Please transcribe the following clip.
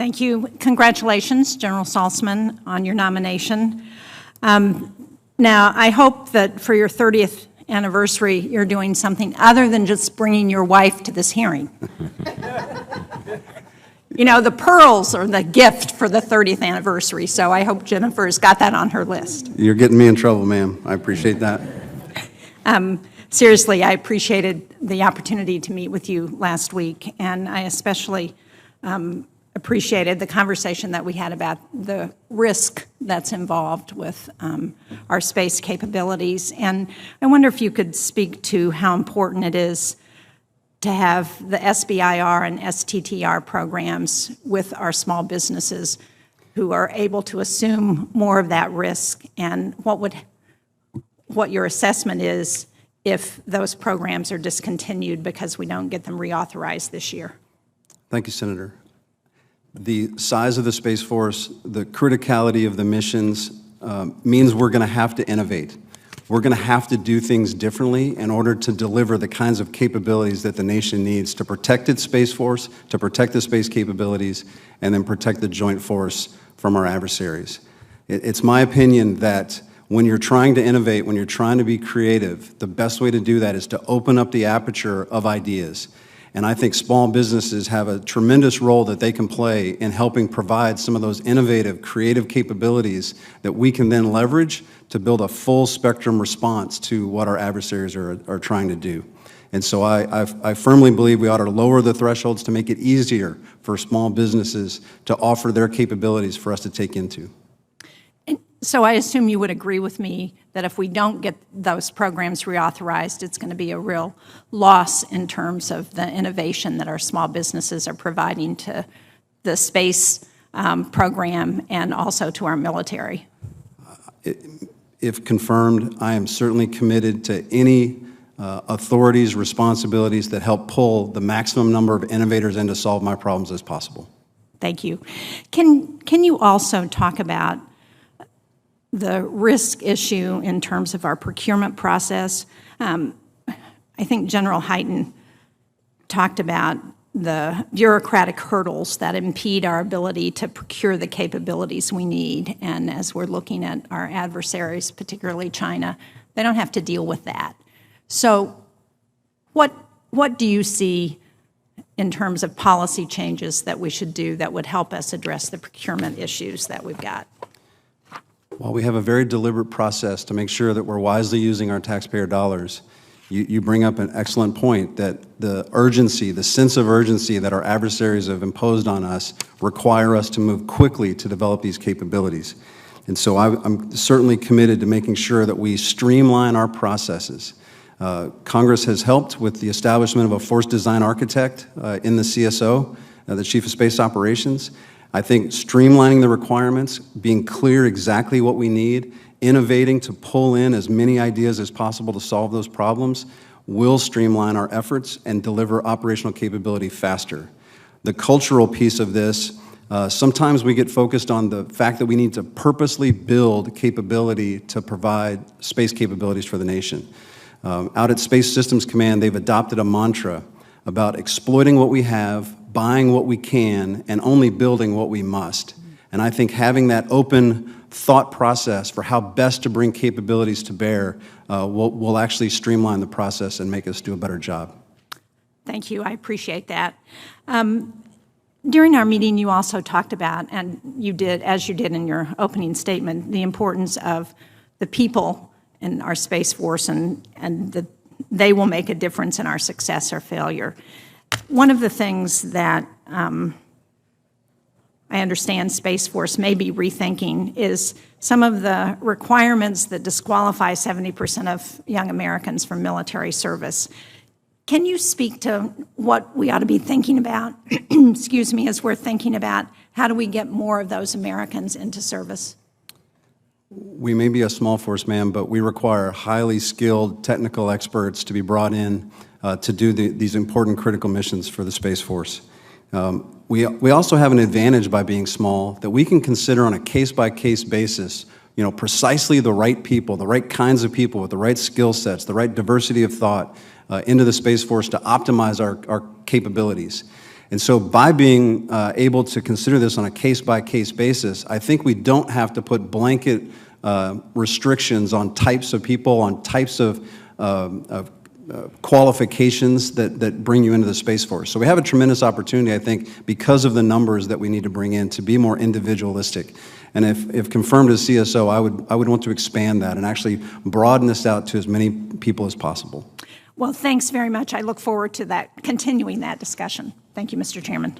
Thank you. Congratulations, General Saltzman, on your nomination. Now, I hope that for your 30th anniversary, you're doing something other than just bringing your wife to this hearing. You know, the pearls are the gift for the 30th anniversary, so I hope Jennifer's got that on her list. You're getting me in trouble, ma'am. I appreciate that. Seriously, I appreciated the opportunity to meet with you last week, and I especially appreciated the conversation that we had about the risk that's involved with our space capabilities. And I wonder if you could speak to how important it is to have the SBIR and STTR programs with our small businesses who are able to assume more of that risk, and what your assessment is if those programs are discontinued because we don't get them reauthorized this year. Thank you, Senator. The size of the Space Force, the criticality of the missions means we're going to have to innovate. We're going to have to do things differently in order to deliver the kinds of capabilities that the nation needs to protect its Space Force, to protect the space capabilities, and then protect the joint force from our adversaries. It's my opinion that when you're trying to innovate, when you're trying to be creative, the best way to do that is to open up the aperture of ideas. And I think small businesses have a tremendous role that they can play in helping provide some of those innovative, creative capabilities that we can then leverage to build a full spectrum response to what our adversaries are trying to do. And so I firmly believe we ought to lower the thresholds to make it easier for small businesses to offer their capabilities for us to take into. So I assume you would agree with me that if we don't get those programs reauthorized, it's going to be a real loss in terms of the innovation that our small businesses are providing to the space program and also to our military. If confirmed, I am certainly committed to any authorities, responsibilities that help pull the maximum number of innovators in to solve my problems as possible. Thank you. Can you also talk about the risk issue in terms of our procurement process? I think General Hyten talked about the bureaucratic hurdles that impede our ability to procure the capabilities we need. And as we're looking at our adversaries, particularly China, they don't have to deal with that. So what do you see in terms of policy changes that we should do that would help us address the procurement issues that we've got? While we have a very deliberate process to make sure that we're wisely using our taxpayer dollars, you bring up an excellent point that the urgency, the sense of urgency that our adversaries have imposed on us require us to move quickly to develop these capabilities. And so I'm certainly committed to making sure that we streamline our processes. Congress has helped with the establishment of a force design architect in the CSO, the Chief of Space Operations. I think streamlining the requirements, being clear exactly what we need, innovating to pull in as many ideas as possible to solve those problems will streamline our efforts and deliver operational capability faster. The cultural piece of this, sometimes we get focused on the fact that we need to purposely build capability to provide space capabilities for the nation. Out at Space Systems Command, they've adopted a mantra about exploiting what we have, buying what we can, and only building what we must. And I think having that open thought process for how best to bring capabilities to bear will actually streamline the process and make us do a better job. Thank you. I appreciate that. During our meeting, you also talked about, and you did, as you did in your opening statement, the importance of the people in our Space Force and that they will make a difference in our success or failure. One of the things that I understand Space Force may be rethinking is some of the requirements that disqualify 70% of young Americans from military service. Can you speak to what we ought to be thinking about, excuse me, as we're thinking about how do we get more of those Americans into service? We may be a small force, ma'am, but we require highly skilled technical experts to be brought in to do these important critical missions for the Space Force. We also have an advantage by being small that we can consider on a case-by-case basis, precisely the right people, the right kinds of people with the right skill sets, the right diversity of thought into the Space Force to optimize our capabilities. And so by being able to consider this on a case-by-case basis, I think we don't have to put blanket restrictions on types of people, on types of qualifications that bring you into the Space Force. So we have a tremendous opportunity, I think, because of the numbers that we need to bring in to be more individualistic. And if confirmed as CSO, I would want to expand that and actually broaden this out to as many people as possible. Well, thanks very much. I look forward to continuing that discussion. Thank you, Mr. Chairman.